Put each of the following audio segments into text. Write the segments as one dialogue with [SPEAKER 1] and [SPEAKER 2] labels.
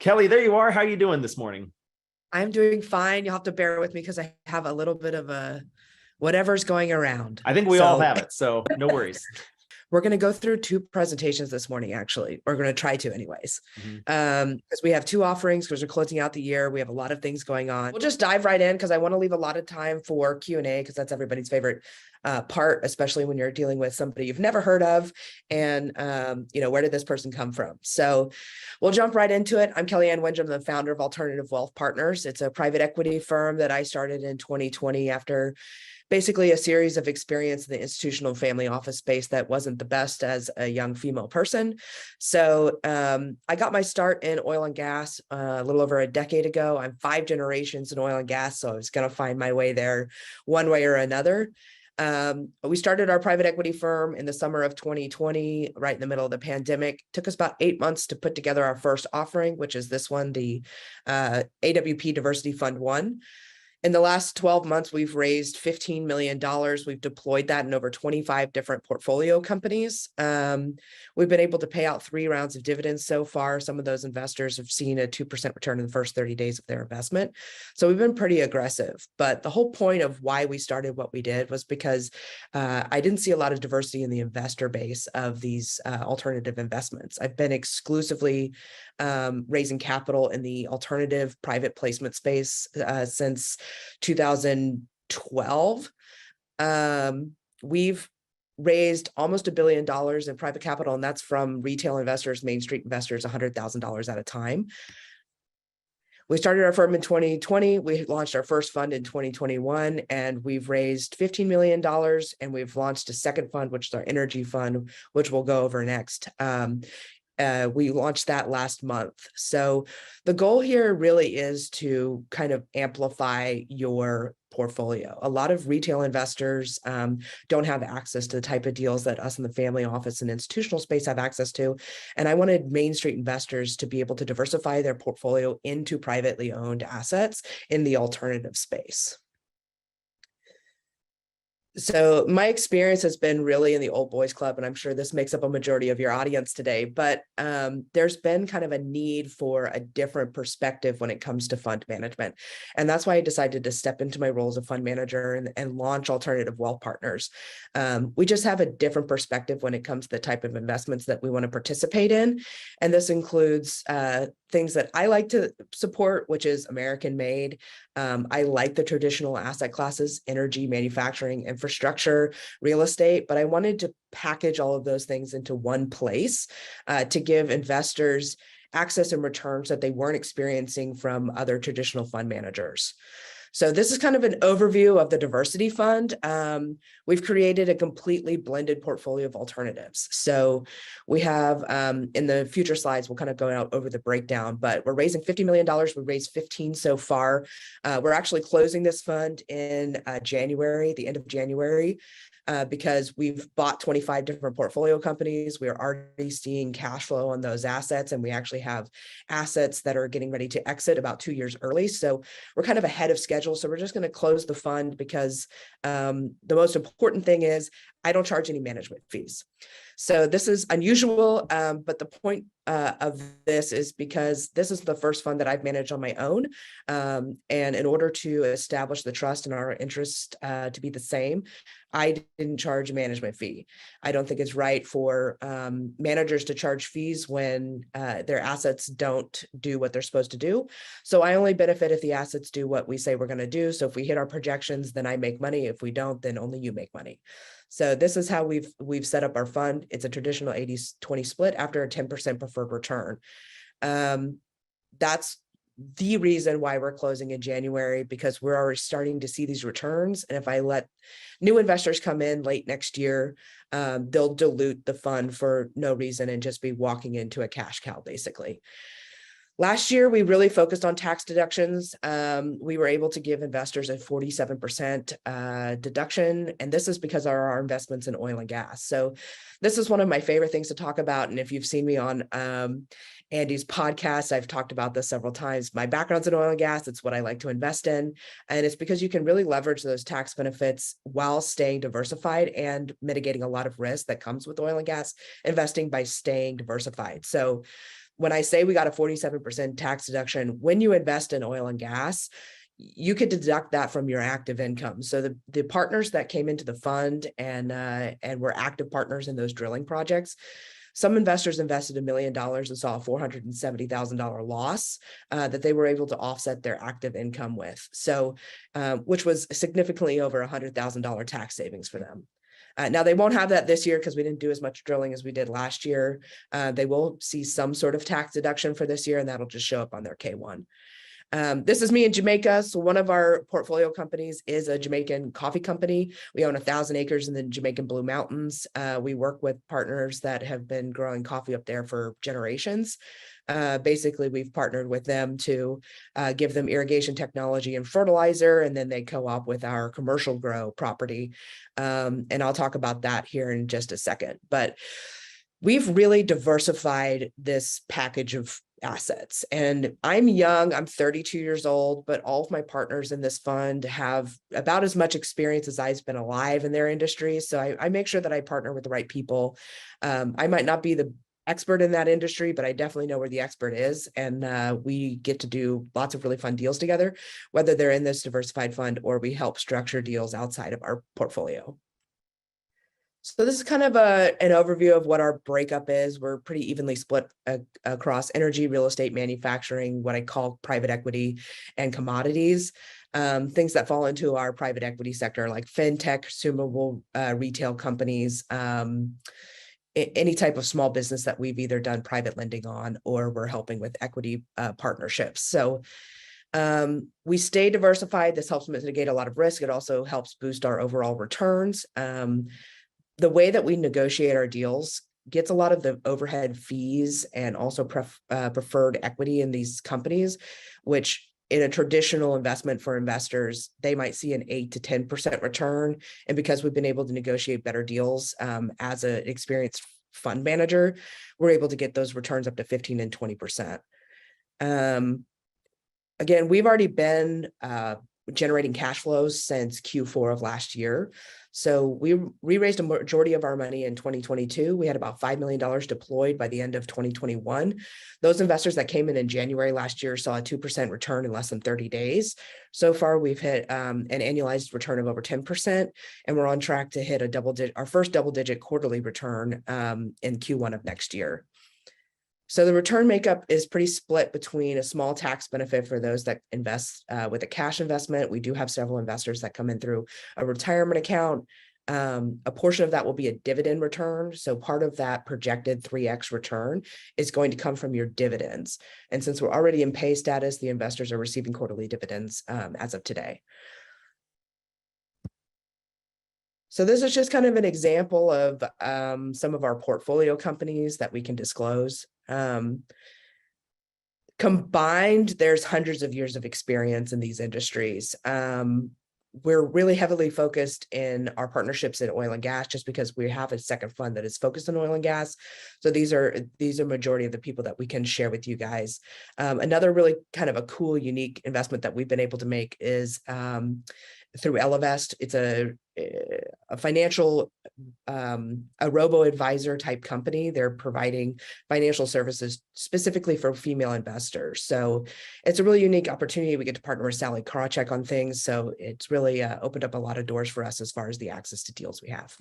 [SPEAKER 1] Kelly, there you are. How are you doing this morning?
[SPEAKER 2] I'm doing fine. You'll have to bear with me because I have a little bit of a whatever's going around.
[SPEAKER 1] I think we all
[SPEAKER 2] So
[SPEAKER 1] have it, so no worries.
[SPEAKER 2] we're going to go through two presentations this morning, actually. We're going to try to anyways.
[SPEAKER 1] Mhm.
[SPEAKER 2] Because we have two offerings because we're closing out the year. We have a lot of things going on. We'll just dive right in because I want to leave a lot of time for Q&A because that's everybody's favorite part, especially when you're dealing with somebody you've never heard of and, where did this person come from? So we'll jump right into it. I'm Kellyanne Windham, the founder of Alternative Wealth Partners. It's a private equity firm that I started in 2020 after basically a series of experience in the institutional family office space that wasn't the best as a young female person. So I got my start in oil and gas a little over a decade ago. I'm 5 generations in oil and gas, so I was going to find my way there one way or another. We started our private equity firm in the summer of 2020, right in the middle of the pandemic. It took us about 8 months to put together our first offering, which is this one, the AWP Diversity Fund 1. In the last 12 months, we've raised $15 million. We've deployed that in over 25 different portfolio companies. We've been able to pay out 3 rounds of dividends so far. Some of those investors have seen a 2% return in the first 30 days of their investment. So we've been pretty aggressive. But the whole point of why we started what we did was because I didn't see a lot of diversity in the investor base of these alternative investments. I've been exclusively raising capital in the alternative private placement space since 2012. We've raised almost $1 billion in private capital, and that's from retail investors, Main Street investors, $100,000 at a time. We started our firm in 2020. We launched our first fund in 2021, and we've raised $15 million, and we've launched a second fund, which is our energy fund, which we'll go over next. We launched that last month. So the goal here really is to kind of amplify your portfolio. A lot of retail investors don't have access to the type of deals that us in the family office and institutional space have access to. And I wanted Main Street investors to be able to diversify their portfolio into privately owned assets in the alternative space. So my experience has been really in the old boys club, and I'm sure this makes up a majority of your audience today, but there's been kind of a need for a different perspective when it comes to fund management. And that's why I decided to step into my role as a fund manager and launch Alternative Wealth Partners. We just have a different perspective when it comes to the type of investments that we want to participate in. And this includes things that I like to support, which is American made. I like the traditional asset classes, energy, manufacturing, infrastructure, real estate, but I wanted to package all of those things into one place to give investors access and returns that they weren't experiencing from other traditional fund managers. So this is kind of an overview of the diversity fund. We've created a completely blended portfolio of alternatives. So we have, in the future slides, we'll kind of go out over the breakdown, but we're raising $50 million. We raised 15 so far. We're actually closing this fund in January, the end of January. Because we've bought 25 different portfolio companies. We are already seeing cash flow on those assets, and we actually have assets that are getting ready to exit about 2 years early. So we're kind of ahead of schedule. So we're just going to close the fund because the most important thing is I don't charge any management fees. So this is unusual, but the point of this is because this is the first fund that I've managed on my own. And in order to establish the trust and our interest to be the same, I didn't charge a management fee. I don't think it's right for managers to charge fees when their assets don't do what they're supposed to do. So I only benefit if the assets do what we say we're going to do. So if we hit our projections, then I make money. If we don't, then only you make money. So this is how we've set up our fund. It's a traditional 80-20 split after a 10% preferred return. That's the reason why we're closing in January, because we're already starting to see these returns. And if I let new investors come in late next year, they'll dilute the fund for no reason and just be walking into a cash cow, basically. Last year, we really focused on tax deductions. We were able to give investors a 47% deduction, and this is because of our investments in oil and gas. So this is one of my favorite things to talk about, and if you've seen me on Andy's podcast, I've talked about this several times. My background's in oil and gas. It's what I like to invest in, and it's because you can really leverage those tax benefits while staying diversified and mitigating a lot of risk that comes with oil and gas investing by staying diversified. So when I say we got a 47% tax deduction, when you invest in oil and gas, you could deduct that from your active income. So the partners that came into the fund and were active partners in those drilling projects, some investors invested $1 million and saw a $470,000 loss that they were able to offset their active income with. So, which was significantly over $100,000 tax savings for them. Now they won't have that this year because we didn't do as much drilling as we did last year. They will see some sort of tax deduction for this year, and that'll just show up on their K1. This is me in Jamaica. So one of our portfolio companies is a Jamaican coffee company. We own 1,000 acres in the Jamaican Blue Mountains. We work with partners that have been growing coffee up there for generations. Basically, we've partnered with them to give them irrigation technology and fertilizer, and then they co-op with our commercial grow property. And I'll talk about that here in just a second. But we've really diversified this package of assets. And I'm young, I'm 32 years old, but all of my partners in this fund have about as much experience as I've been alive in their industry. So I make sure that I partner with the right people. I might not be the expert in that industry, but I definitely know where the expert is. And we get to do lots of really fun deals together, whether they're in this diversified fund or we help structure deals outside of our portfolio. So this is kind of an overview of what our breakup is. We're pretty evenly split across energy, real estate, manufacturing, what I call private equity, and commodities. Things that fall into our private equity sector, like fintech, consumable retail companies, any type of small business that we've either done private lending on or we're helping with equity partnerships. So we stay diversified. This helps mitigate a lot of risk. It also helps boost our overall returns. The way that we negotiate our deals gets a lot of the overhead fees and also preferred equity in these companies, which in a traditional investment for investors, they might see an 8 to 10% return. And because we've been able to negotiate better deals as an experienced fund manager, we're able to get those returns up to 15 and 20%. Again, we've already been generating cash flows since Q4 of last year. So we raised a majority of our money in 2022. We had about $5 million deployed by the end of 2021. Those investors that came in January last year saw a 2% return in less than 30 days. So far, we've hit an annualized return of over 10%, and we're on track to hit our first double-digit quarterly return in Q1 of next year. So the return makeup is pretty split between a small tax benefit for those that invest with a cash investment. We do have several investors that come in through a retirement account. A portion of that will be a dividend return. So part of that projected 3x return is going to come from your dividends. And since we're already in pay status, the investors are receiving quarterly dividends as of today. So this is just kind of an example of some of our portfolio companies that we can disclose. Combined, there's hundreds of years of experience in these industries. We're really heavily focused in our partnerships in oil and gas, just because we have a second fund that is focused on oil and gas. So these are majority of the people that we can share with you guys. Another really kind of a cool, unique investment that we've been able to make is through Ellevest. It's a financial, a robo-advisor type company. They're providing financial services specifically for female investors. So it's a really unique opportunity. We get to partner with Sally Karachek on things. So it's really opened up a lot of doors for us as far as the access to deals we have.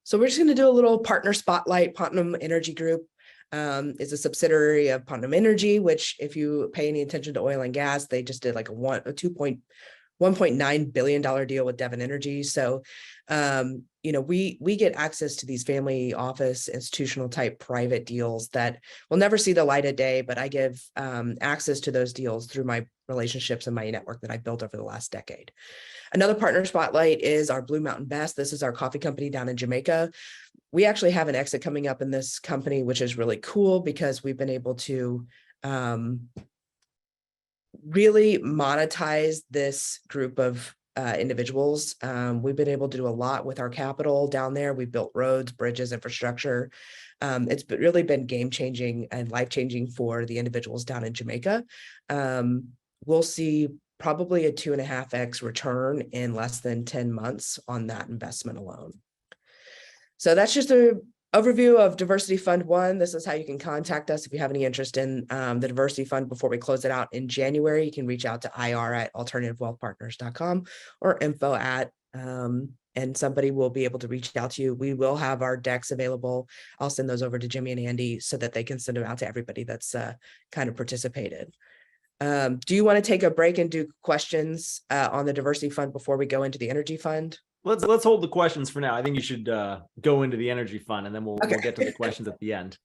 [SPEAKER 2] So we're just going to do a little partner spotlight. Putnam Energy Group is a subsidiary of Putnam Energy, which if you pay any attention to oil and gas, they just did like a $1.9 billion deal with Devon Energy. So, you know, we get access to these family office, institutional type private deals that will never see the light of day, but I give access to those deals through my relationships and my network that I built over the last decade. Another partner spotlight is our Blue Mountain Best. This is our coffee company down in Jamaica. We actually have an exit coming up in this company, which is really cool because we've been able to really monetize this group of individuals. We've been able to do a lot with our capital down there. We built roads, bridges, infrastructure. It's really been game-changing and life-changing for the individuals down in Jamaica. We'll see probably a 2.5x return in less than 10 months on that investment alone. So that's just a Overview of Diversity Fund 1. This is how you can contact us if you have any interest in the Diversity Fund before we close it out in January. You can reach out to ir@alternativewealthpartners.com or info at, and somebody will be able to reach out to you. We will have our decks available. I'll send those over to Jimmy and Andy so that they can send them out to everybody that's kind of participated. Do you want to take a break and do questions on the Diversity Fund before we go into the Energy Fund?
[SPEAKER 1] Let's hold the questions for now. I think you should go into the energy fund, and then we'll get to the questions at the end.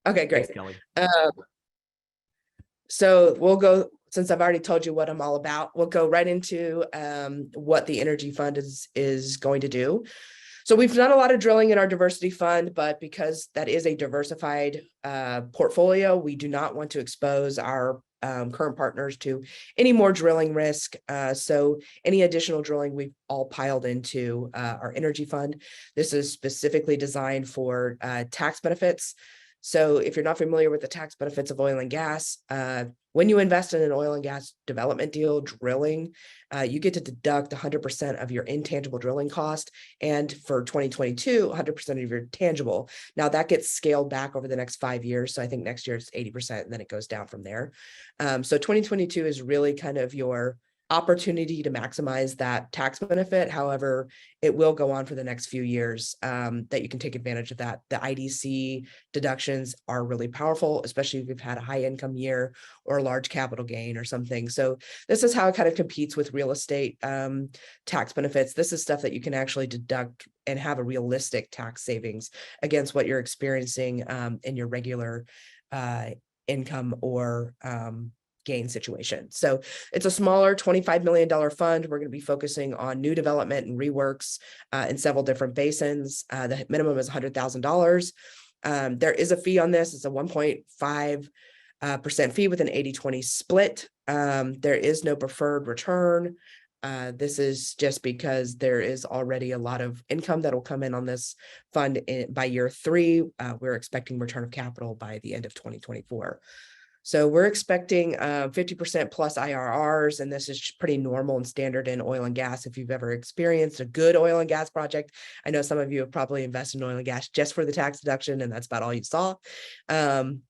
[SPEAKER 2] Okay, great.
[SPEAKER 1] Thanks, Kelly.
[SPEAKER 2] So we'll go, since I've already told you what I'm all about, we'll go right into what the Energy Fund is going to do. So we've done a lot of drilling in our diversity fund, but because that is a diversified portfolio, we do not want to expose our current partners to any more drilling risk. So any additional drilling we've all piled into our energy fund. This is specifically designed for tax benefits. So if you're not familiar with the tax benefits of oil and gas, when you invest in an oil and gas development deal, drilling, you get to deduct 100% of your intangible drilling cost. And for 2022, 100% of your tangible. Now that gets scaled back over the next 5 years. So I think next year it's 80%, and then it goes down from there. So 2022 is really kind of your opportunity to maximize that tax benefit. However, it will go on for the next few years that you can take advantage of that. The IDC deductions are really powerful, especially if you've had a high income year or a large capital gain or something. So this is how it kind of competes with real estate tax benefits. This is stuff that you can actually deduct and have a realistic tax savings against what you're experiencing in your regular income or gain situation. So it's a smaller $25 million fund. We're going to be focusing on new development and reworks in several different basins. The minimum is $100,000. There is a fee on this. It's a 1.5% fee with an 80-20 split. There is no preferred return. This is just because there is already a lot of income that will come in on this fund by year 3. We're expecting return of capital by the end of 2024. So we're expecting 50% plus IRRs, and this is pretty normal and standard in oil and gas. If you've ever experienced a good oil and gas project, I know some of you have probably invested in oil and gas just for the tax deduction, and that's about all you saw.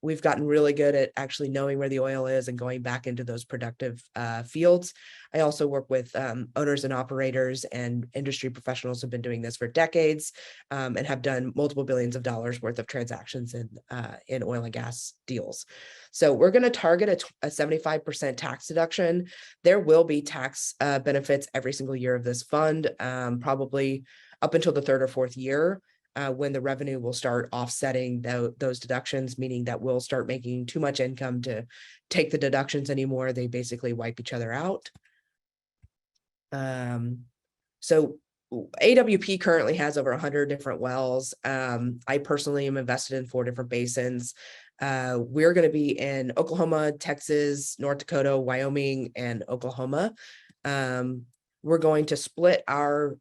[SPEAKER 2] We've gotten really good at actually knowing where the oil is and going back into those productive fields. I also work with owners and operators and industry professionals who've been doing this for decades and have done multiple billions of dollars worth of transactions in oil and gas deals. So we're going to target a 75% tax deduction. There will be tax benefits every single year of this fund, probably up until the 3rd or 4th year when the revenue will start offsetting those deductions, meaning that we'll start making too much income to take the deductions anymore. They basically wipe each other out. So AWP currently has over 100 different wells. I personally am invested in 4 different basins. We're going to be in Oklahoma, Texas, North Dakota, Wyoming, and Oklahoma. We're going to split our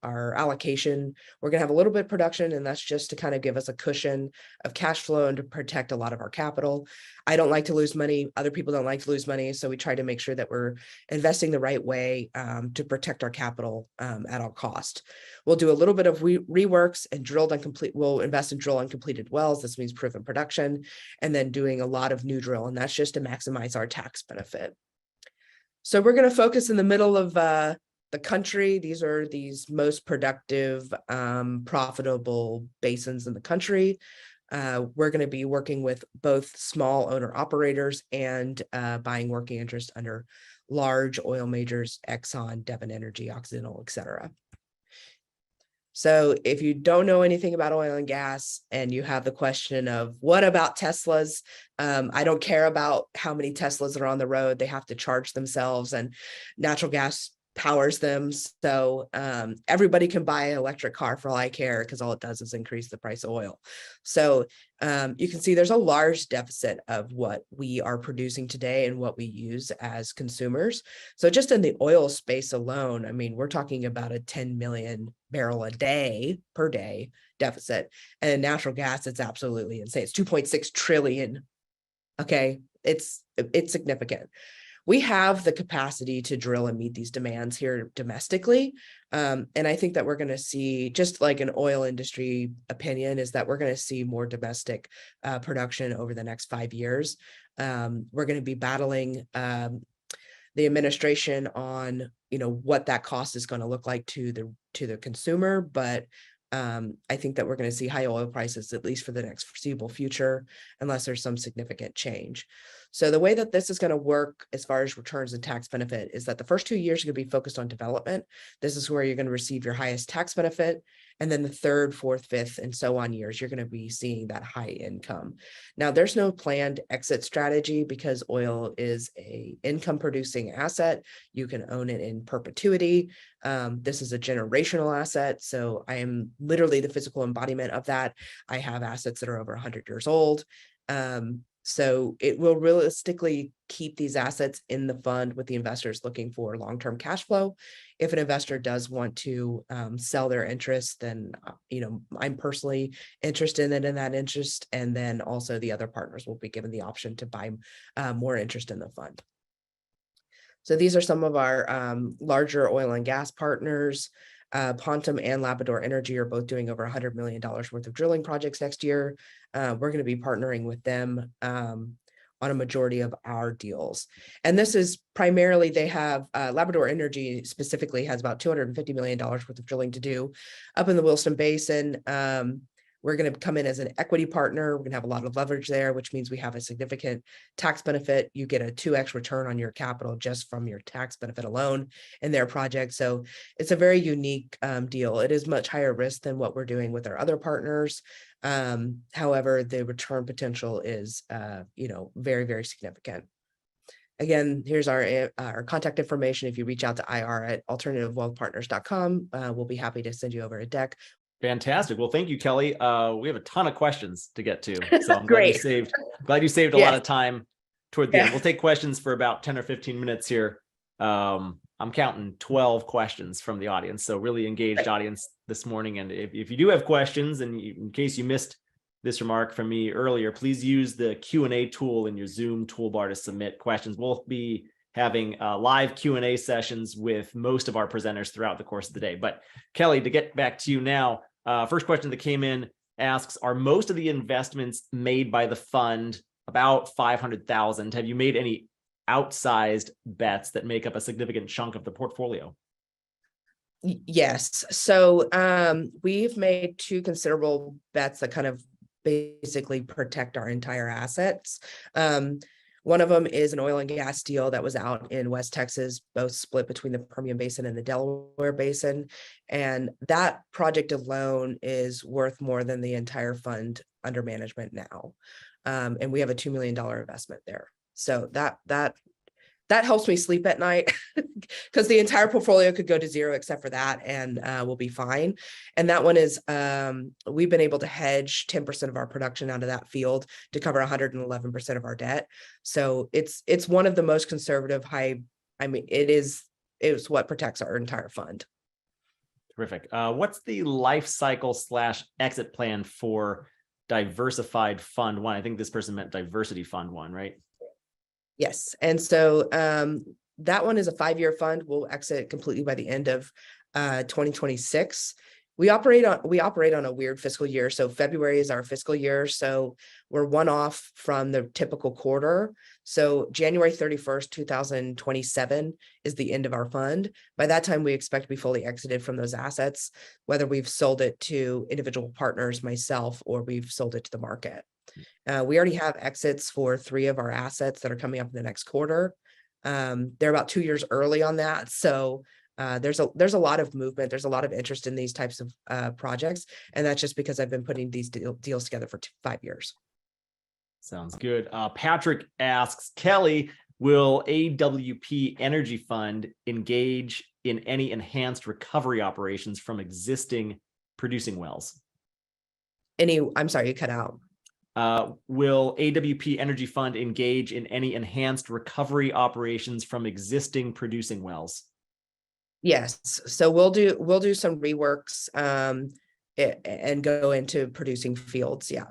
[SPEAKER 2] allocation. We're going to have a little bit of production, and that's just to kind of give us a cushion of cash flow and to protect a lot of our capital. I don't like to lose money. Other people don't like to lose money. So we try to make sure that we're investing the right way to protect our capital at all cost. We'll do a little bit of reworks and we'll invest in drill uncompleted wells. This means proven production, and then doing a lot of new drill. And that's just to maximize our tax benefit. So we're going to focus in the middle of the country. These are these most productive, profitable basins in the country. We're going to be working with both small owner operators and buying working interest under large oil majors, Exxon, Devon Energy, Occidental, etc. So if you don't know anything about oil and gas and you have the question of what about Teslas, I don't care about how many Teslas are on the road. They have to charge themselves, and natural gas powers them. So everybody can buy an electric car for all I care, because all it does is increase the price of oil. So you can see there's a large deficit of what we are producing today and what we use as consumers. So just in the oil space alone, I mean, we're talking about a 10 million barrel a day per day deficit. And in natural gas, it's absolutely insane. It's 2.6 trillion. Okay, it's significant. we have the capacity to drill and meet these demands here domestically. And I think that we're going to see, just like an oil industry opinion, is that we're going to see more domestic production over the next 5 years. We're going to be battling the administration on, what that cost is going to look like to the consumer, but I think that we're going to see high oil prices, at least for the next foreseeable future, unless there's some significant change. So the way that this is going to work as far as returns and tax benefit is that the first 2 years are going to be focused on development. This is where you're going to receive your highest tax benefit. And then the third, fourth, fifth, and so on years, you're going to be seeing that high income. Now, there's no planned exit strategy because oil is a income producing asset. You can own it in perpetuity. This is a generational asset. So I am literally the physical embodiment of that. I have assets that are over 100 years old. So it will realistically keep these assets in the fund with the investors looking for long-term cash flow. If an investor does want to sell their interest, then I'm personally interested in that interest, and then also the other partners will be given the option to buy more interest in the fund. So these are some of our larger oil and gas partners. Pontum and Labrador Energy are both doing over $100 million worth of drilling projects next year. We're going to be partnering with them on a majority of our deals. And this is primarily, they have Labrador Energy specifically has about $250 million worth of drilling to do up in the Williston Basin. We're going to come in as an equity partner. We're going to have a lot of leverage there, which means we have a significant tax benefit. You get a 2x return on your capital just from your tax benefit alone in their project. So it's a very unique deal. It is much higher risk than what we're doing with our other partners. However, the return potential is, very, very significant. Again, here's our contact information. If you reach out to ir@alternativewealthpartners.com, we'll be happy to send you over a deck.
[SPEAKER 1] Fantastic. Well, thank you, Kelly. We have a ton of questions to get to, so I'm
[SPEAKER 2] Great.
[SPEAKER 1] glad you saved a lot of time toward the end. We'll take questions for about 10 or 15 minutes here. I'm counting 12 questions from the audience, so really engaged audience this morning. And if you do have questions, and in case you missed this remark from me earlier, please use the Q&A tool in your Zoom toolbar to submit questions. We'll be having live Q&A sessions with most of our presenters throughout the course of the day. But Kelly, to get back to you now, first question that came in asks, are most of the investments made by the fund about 500,000? Have you made any outsized bets that make up a significant chunk of the portfolio?
[SPEAKER 2] Yes. So we've made 2 considerable bets that kind of basically protect our entire assets. One of them is an oil and gas deal that was out in West Texas, both split between the Permian Basin and the Delaware Basin. And that project alone is worth more than the entire fund under management now. And we have a $2 million investment there. So that helps me sleep at night because the entire portfolio could go to zero except for that, and we'll be fine. And that one is, we've been able to hedge 10% of our production out of that field to cover 111% of our debt. So it's one of the most conservative it's what protects our entire fund.
[SPEAKER 1] Terrific. What's the life cycle / exit plan for Diversified Fund 1? I think this person meant Diversity Fund 1, right?
[SPEAKER 2] Yes. And so that one is a 5-year fund. We'll exit completely by the end of 2026. We operate on a weird fiscal year. So February is our fiscal year. So we're one off from the typical quarter. So January 31st, 2027 is the end of our fund. By that time, we expect to be fully exited from those assets, whether we've sold it to individual partners, myself, or we've sold it to the market. We already have exits for 3 of our assets that are coming up in the next quarter. They're about 2 years early on that. So there's a lot of movement. There's a lot of interest in these types of projects. And that's just because I've been putting these deals together for 5 years.
[SPEAKER 1] Sounds good. Patrick asks, Kelly, will AWP Energy Fund engage in any enhanced recovery operations from existing producing wells?
[SPEAKER 2] I'm sorry, you cut out.
[SPEAKER 1] Will AWP Energy Fund engage in any enhanced recovery operations from existing producing wells?
[SPEAKER 2] Yes. So we'll do some reworks and go into producing fields. Yeah.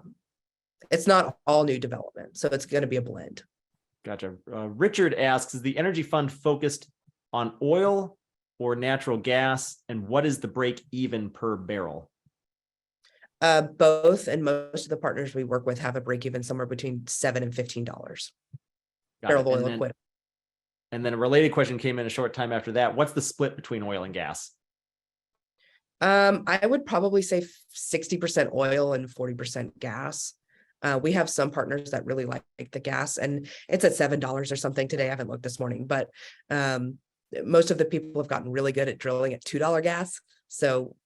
[SPEAKER 2] It's not all new development. So it's going to be a blend.
[SPEAKER 1] Gotcha. Richard asks, is the energy fund focused on oil or natural gas? And what is the break even per barrel?
[SPEAKER 2] Both, and most of the partners we work with have a break even somewhere between $7 and $15 barrel of oil equivalent.
[SPEAKER 1] And then a related question came in a short time after that. What's the split between oil and gas?
[SPEAKER 2] I would probably say 60% oil and 40% gas. We have some partners that really like the gas, and it's at $7 or something today. I haven't looked this morning, but most of the people have gotten really good at drilling at $2 gas. So,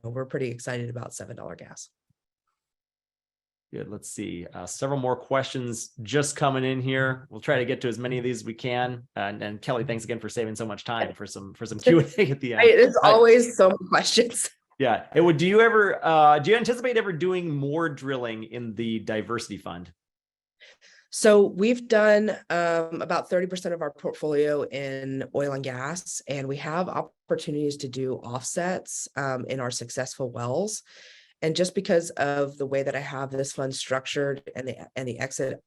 [SPEAKER 2] we're pretty excited about $7 gas.
[SPEAKER 1] Good. Let's see. Several more questions just coming in here. We'll try to get to as many of these as we can. And Kelly, thanks again for saving so much time for some Q&A at the end.
[SPEAKER 2] It's always so many questions.
[SPEAKER 1] Yeah. Do you anticipate ever doing more drilling in the diversity fund?
[SPEAKER 2] So we've done about 30% of our portfolio in oil and gas, and we have opportunities to do offsets in our successful wells. And just because of the way that I have this fund structured and the exit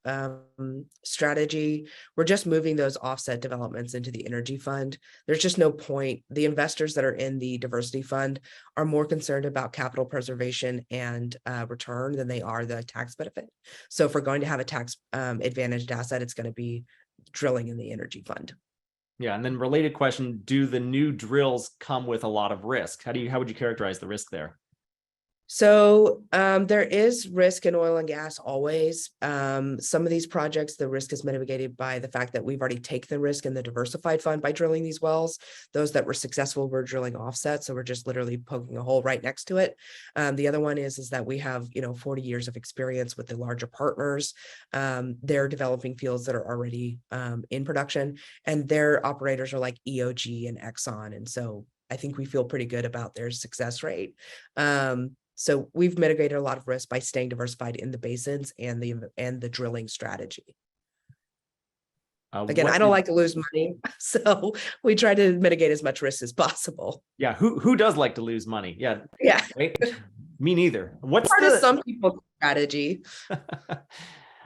[SPEAKER 2] strategy, we're just moving those offset developments into the energy fund. There's just no point. The investors that are in the diversity fund are more concerned about capital preservation and return than they are the tax benefit. So if we're going to have a tax advantaged asset, it's going to be drilling in the energy fund.
[SPEAKER 1] Yeah, and then related question: do the new drills come with a lot of risk? How would you characterize the risk there?
[SPEAKER 2] So there is risk in oil and gas always. Some of these projects, the risk is mitigated by the fact that we've already taken the risk in the diversified fund by drilling these wells. Those that were successful were drilling offset, so we're just literally poking a hole right next to it. The other one is that we have 40 years of experience with the larger partners. They're developing fields that are already in production, and their operators are like EOG and Exxon, and so I think we feel pretty good about their success rate. So we've mitigated a lot of risk by staying diversified in the basins and the drilling strategy. Again, I don't like to lose money, so we try to mitigate as much risk as possible.
[SPEAKER 1] Yeah, who does like to lose money? Yeah. Right? Me neither. What's
[SPEAKER 2] part of some people's strategy?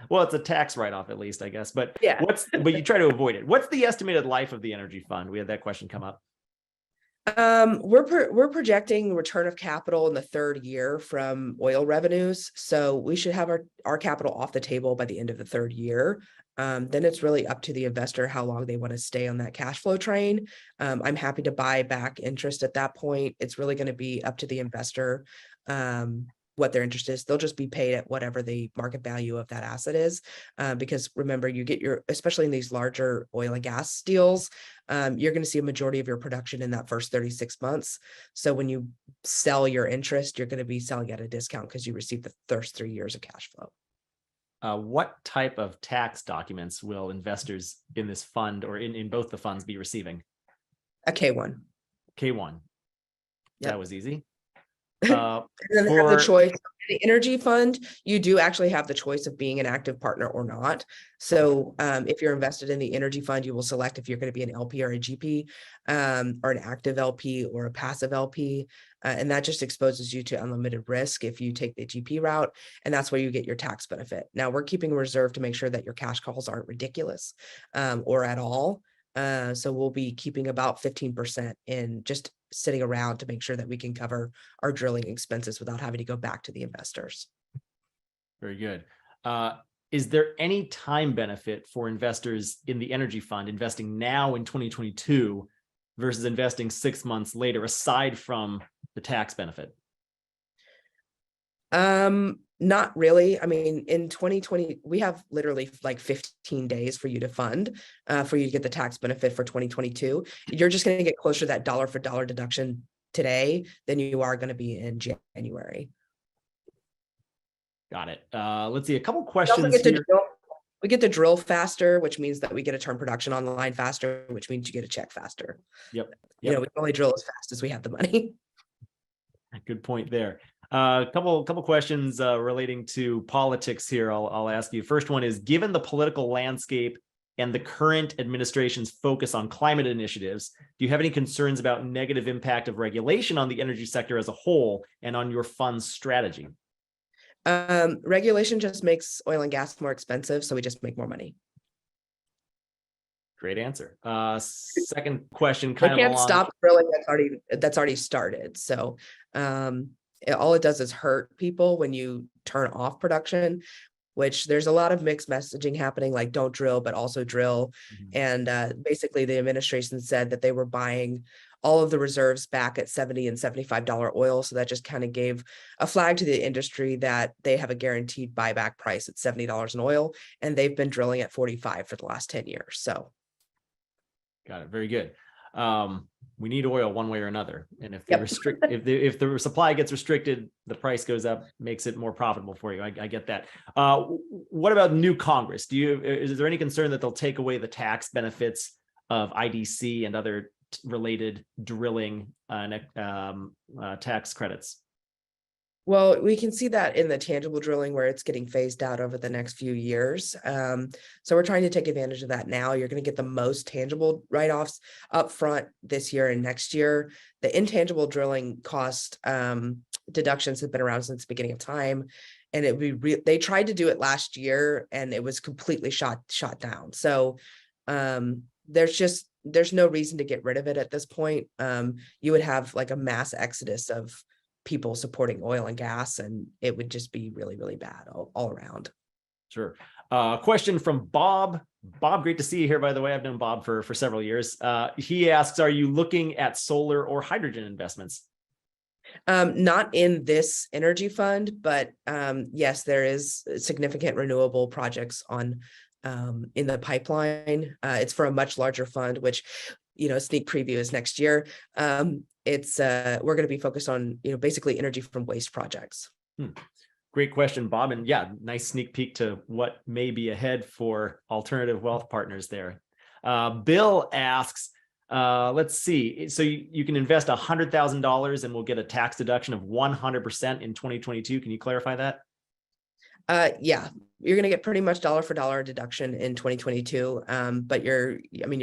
[SPEAKER 1] Well, it's a tax write-off at least, I guess. But
[SPEAKER 2] yeah,
[SPEAKER 1] but you try to avoid it. What's the estimated life of the energy fund? We had that question come up.
[SPEAKER 2] We're projecting return of capital in the third year from oil revenues. So we should have our capital off the table by the end of the third year. Then it's really up to the investor how long they want to stay on that cash flow train. I'm happy to buy back interest at that point. It's really going to be up to the investor what their interest is. They'll just be paid at whatever the market value of that asset is. Because remember, you get especially in these larger oil and gas deals, you're going to see a majority of your production in that first 36 months. So when you sell your interest, you're going to be selling at a discount because you receive the first 3 years of cash flow.
[SPEAKER 1] What type of tax documents will investors in this fund or in both the funds be receiving?
[SPEAKER 2] A K-1.
[SPEAKER 1] K-1. Yep. That was easy.
[SPEAKER 2] And then they have the choice. The energy fund, you do actually have the choice of being an active partner or not. So if you're invested in the energy fund, you will select if you're going to be an LP or a GP, or an active LP or a passive LP. And that just exposes you to unlimited risk if you take the GP route. And that's where you get your tax benefit. Now we're keeping a reserve to make sure that your cash calls aren't ridiculous or at all. So we'll be keeping about 15% in just sitting around to make sure that we can cover our drilling expenses without having to go back to the investors.
[SPEAKER 1] Very good. Is there any time benefit for investors in the energy fund investing now in 2022 versus investing 6 months later, aside from the tax benefit?
[SPEAKER 2] Not really. I mean, in 2020, we have literally like 15 days for you to fund, for you to get the tax benefit for 2022. You're just going to get closer to that dollar for dollar deduction today than you are going to be in January.
[SPEAKER 1] Got it. Let's see, a couple questions here.
[SPEAKER 2] We get to drill faster, which means that we get to turn production online faster, which means you get a check faster.
[SPEAKER 1] Yep.
[SPEAKER 2] We can only drill as fast as we have the money.
[SPEAKER 1] Good point there. Couple questions relating to politics here. I'll ask you. First one is, given the political landscape and the current administration's focus on climate initiatives, do you have any concerns about negative impact of regulation on the energy sector as a whole and on your fund's strategy?
[SPEAKER 2] Regulation just makes oil and gas more expensive, so we just make more money.
[SPEAKER 1] Great answer. Second question,
[SPEAKER 2] They
[SPEAKER 1] kind of
[SPEAKER 2] can't
[SPEAKER 1] along.
[SPEAKER 2] stop drilling that's already started. So all it does is hurt people when you turn off production, which there's a lot of mixed messaging happening, like don't drill, but also drill. And basically the administration said that they were buying all of the reserves back at $70 and $75 oil. So that just kind of gave a flag to the industry that they have a guaranteed buyback price at $70 in oil. And they've been drilling at 45 for the last 10 years. So.
[SPEAKER 1] Got it. Very good. We need oil one way or another. And if they restrict, if the supply gets restricted, the price goes up, makes it more profitable for you. I get that. What about new Congress? Is there any concern that they'll take away the tax benefits of IDC and other related drilling tax credits?
[SPEAKER 2] Well, we can see that in the tangible drilling where it's getting phased out over the next few years. So we're trying to take advantage of that now. You're going to get the most tangible write-offs up front this year and next year. The intangible drilling cost deductions have been around since the beginning of time. And they tried to do it last year and it was completely shot down. So there's no reason to get rid of it at this point. You would have like a mass exodus of people supporting oil and gas, and it would just be really, really bad all around.
[SPEAKER 1] Sure. Question from Bob. Bob, great to see you here, by the way. I've known Bob for several years. He asks, are you looking at solar or hydrogen investments?
[SPEAKER 2] Not in this energy fund, but yes, there is significant renewable projects in the pipeline. It's for a much larger fund, which, sneak preview is next year. We're going to be focused on, basically energy from waste projects.
[SPEAKER 1] Great question, Bob. And yeah, nice sneak peek to what may be ahead for alternative wealth partners there. Bill asks, let's see. So you can invest $100,000 and we'll get a tax deduction of 100% in 2022. Can you clarify that?
[SPEAKER 2] Yeah, you're going to get pretty much dollar for dollar deduction in 2022. But you're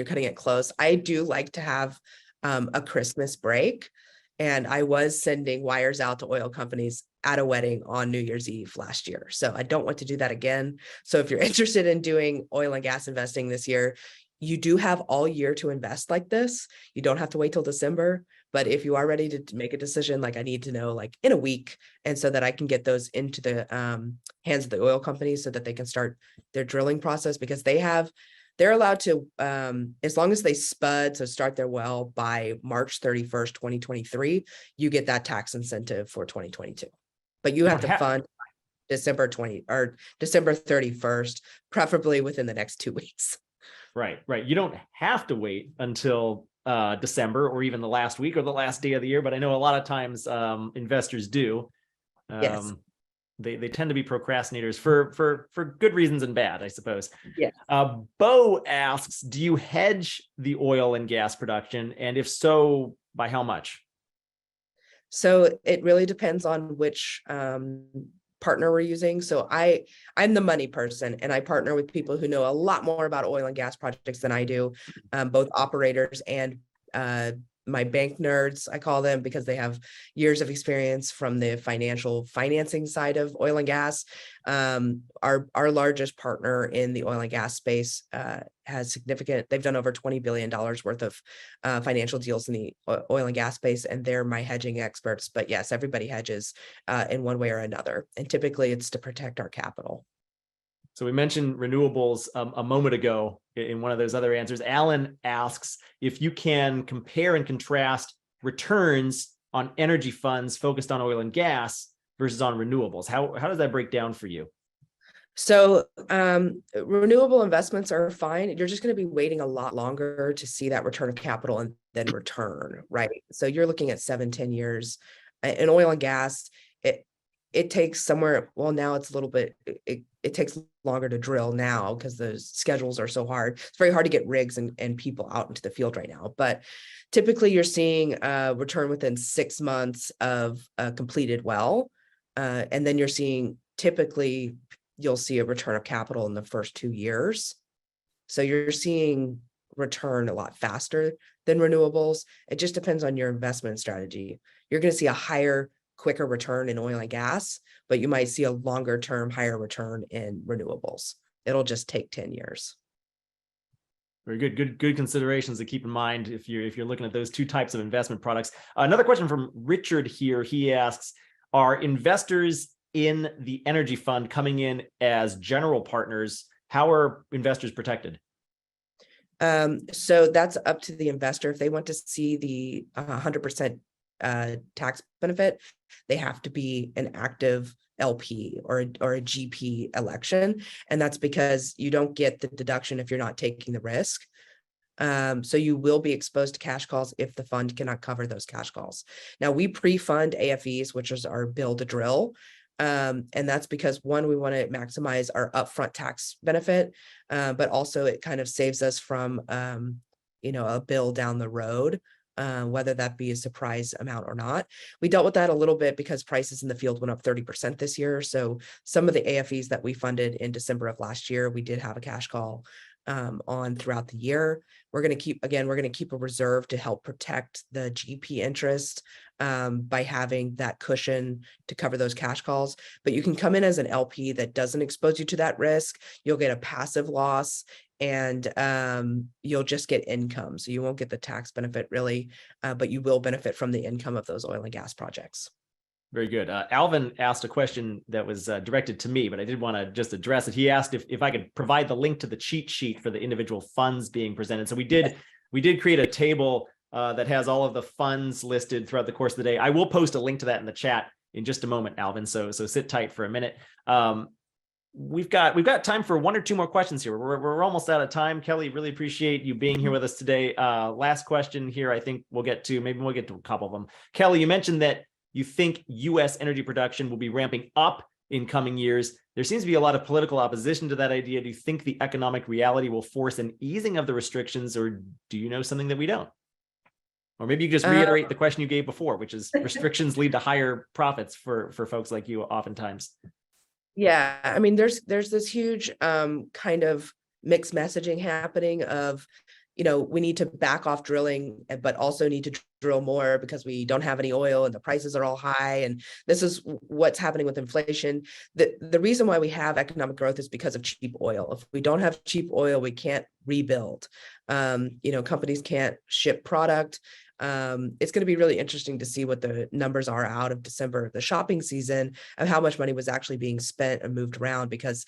[SPEAKER 2] cutting it close. I do like to have a Christmas break. And I was sending wires out to oil companies at a wedding on New Year's Eve last year. So I don't want to do that again. So if you're interested in doing oil and gas investing this year, you do have all year to invest like this. You don't have to wait till December. But if you are ready to make a decision, like I need to know like in a week, and so that I can get those into the hands of the oil companies so that they can start their drilling process, because they're allowed to, as long as they spud, so start their well by March 31st, 2023, you get that tax incentive for 2022. But you have to fund December 31st, preferably within the next 2 weeks.
[SPEAKER 1] Right. You don't have to wait until December or even the last week or the last day of the year, but I know a lot of times investors do.
[SPEAKER 2] Yes.
[SPEAKER 1] They tend to be procrastinators for good reasons and bad, I suppose.
[SPEAKER 2] Yeah.
[SPEAKER 1] Bo asks, do you hedge the oil and gas production? And if so, by how much?
[SPEAKER 2] So it really depends on which partner we're using. So I'm the money person, and I partner with people who know a lot more about oil and gas projects than I do, both operators and my bank nerds, I call them, because they have years of experience from the financing side of oil and gas. Our largest partner in the oil and gas space they've done over $20 billion worth of financial deals in the oil and gas space, and they're my hedging experts. But yes, everybody hedges in one way or another. And typically it's to protect our capital.
[SPEAKER 1] So we mentioned renewables a moment ago in one of those other answers. Alan asks if you can compare and contrast returns on energy funds focused on oil and gas versus on renewables. How does that break down for you?
[SPEAKER 2] So renewable investments are fine. You're just going to be waiting a lot longer to see that return of capital and then return, right? So you're looking at 7-10 years. In oil and gas, it takes somewhere, well, now it's a little bit, it takes longer to drill now because the schedules are so hard. It's very hard to get rigs and people out into the field right now. But typically you're seeing a return within 6 months of a completed well. And then you're seeing, typically, you'll see a return of capital in the first 2 years. So you're seeing return a lot faster than renewables. It just depends on your investment strategy. You're going to see a quicker return in oil and gas, but you might see a longer term, higher return in renewables. It'll just take 10 years.
[SPEAKER 1] Very good. Good considerations to keep in mind if you're looking at those two types of investment products. Another question from Richard here. He asks, are investors in the energy fund coming in as general partners? How are investors protected?
[SPEAKER 2] So that's up to the investor. If they want to see the 100% tax benefit, they have to be an active LP or a GP election. And that's because you don't get the deduction if you're not taking the risk. So you will be exposed to cash calls if the fund cannot cover those cash calls. Now we pre-fund AFEs, which is our build to drill. And that's because one, we want to maximize our upfront tax benefit, but also it kind of saves us from, a bill down the road, whether that be a surprise amount or not. We dealt with that a little bit because prices in the field went up 30% this year. So some of the AFEs that we funded in December of last year, we did have a cash call on throughout the year. We're going to keep a reserve to help protect the GP interest by having that cushion to cover those cash calls. But you can come in as an LP that doesn't expose you to that risk. You'll get a passive loss and you'll just get income. So you won't get the tax benefit really, but you will benefit from the income of those oil and gas projects.
[SPEAKER 1] Very good. Alvin asked a question that was directed to me, but I did want to just address it. He asked if I could provide the link to the cheat sheet for the individual funds being presented. So we did create a table that has all of the funds listed throughout the course of the day. I will post a link to that in the chat in just a moment, Alvin. So sit tight for a minute. We've got time for one or two more questions here. We're almost out of time. Kelly, really appreciate you being here with us today. Last question here. I think we'll get to a couple of them. Kelly, you mentioned that you think U.S. energy production will be ramping up in coming years. There seems to be a lot of political opposition to that idea. Do you think the economic reality will force an easing of the restrictions, or do you know something that we don't? Or maybe you just reiterate the question you gave before, which is restrictions lead to higher profits for folks like you oftentimes.
[SPEAKER 2] Yeah, I mean, there's this huge kind of mixed messaging happening of, we need to back off drilling, but also need to drill more because we don't have any oil and the prices are all high. And this is what's happening with inflation. The reason why we have economic growth is because of cheap oil. If we don't have cheap oil, we can't rebuild. Companies can't ship product. It's going to be really interesting to see what the numbers are out of December, the shopping season, of how much money was actually being spent and moved around because,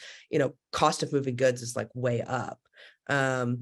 [SPEAKER 2] cost of moving goods is like way up. I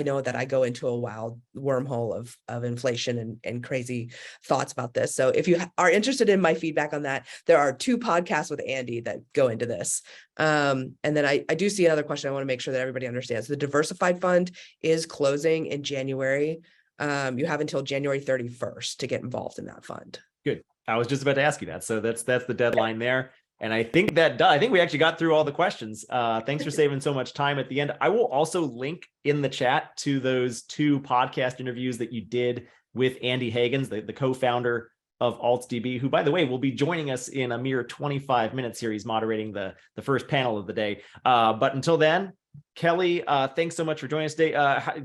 [SPEAKER 2] know that I go into a wild wormhole of inflation and crazy thoughts about this. So if you are interested in my feedback on that, there are 2 podcasts with Andy that go into this. And then I do see another question I want to make sure that everybody understands. The diversified fund is closing in January. You have until January 31st to get involved in that fund.
[SPEAKER 1] Good. I was just about to ask you that. So that's the deadline there. And I think we actually got through all the questions. Thanks for saving so much time at the end. I will also link in the chat to those 2 podcast interviews that you did with Andy Hagans, the co-founder of AltsDb, who, by the way, will be joining us in a mere 25 minutes here. He's moderating the first panel of the day. But until then, Kelly, thanks so much for joining us today.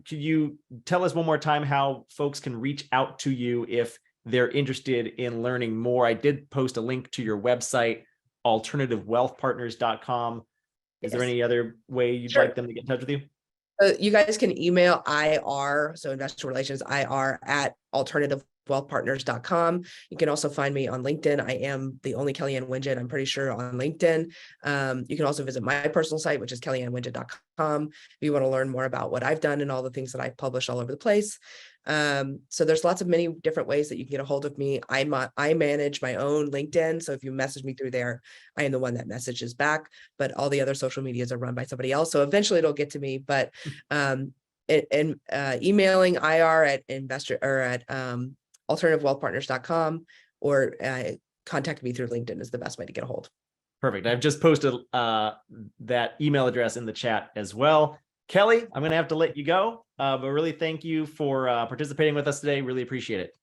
[SPEAKER 1] Could you tell us one more time how folks can reach out to you if they're interested in learning more? I did post a link to your website, AlternativewealthPartners.com. Is there any other way you'd like them to get in touch with you?
[SPEAKER 2] You guys can email IR, so investor relations, IR at AlternativewealthPartners.com. You can also find me on LinkedIn. I am the only Kellyanne Winget, I'm pretty sure, on LinkedIn. You can also visit my personal site, which is KellyanneWinget.com, if you want to learn more about what I've done and all the things that I publish all over the place. So there's many different ways that you can get a hold of me. I manage my own LinkedIn. So if you message me through there, I am the one that messages back, but all the other social medias are run by somebody else. So eventually it'll get to me, but, emailing IR at AlternativewealthPartners.com or contact me through LinkedIn is the best way to get a hold.
[SPEAKER 1] Perfect. I've just posted that email address in the chat as well. Kelly, I'm going to have to let you go, but really thank you for participating with us today. Really appreciate it.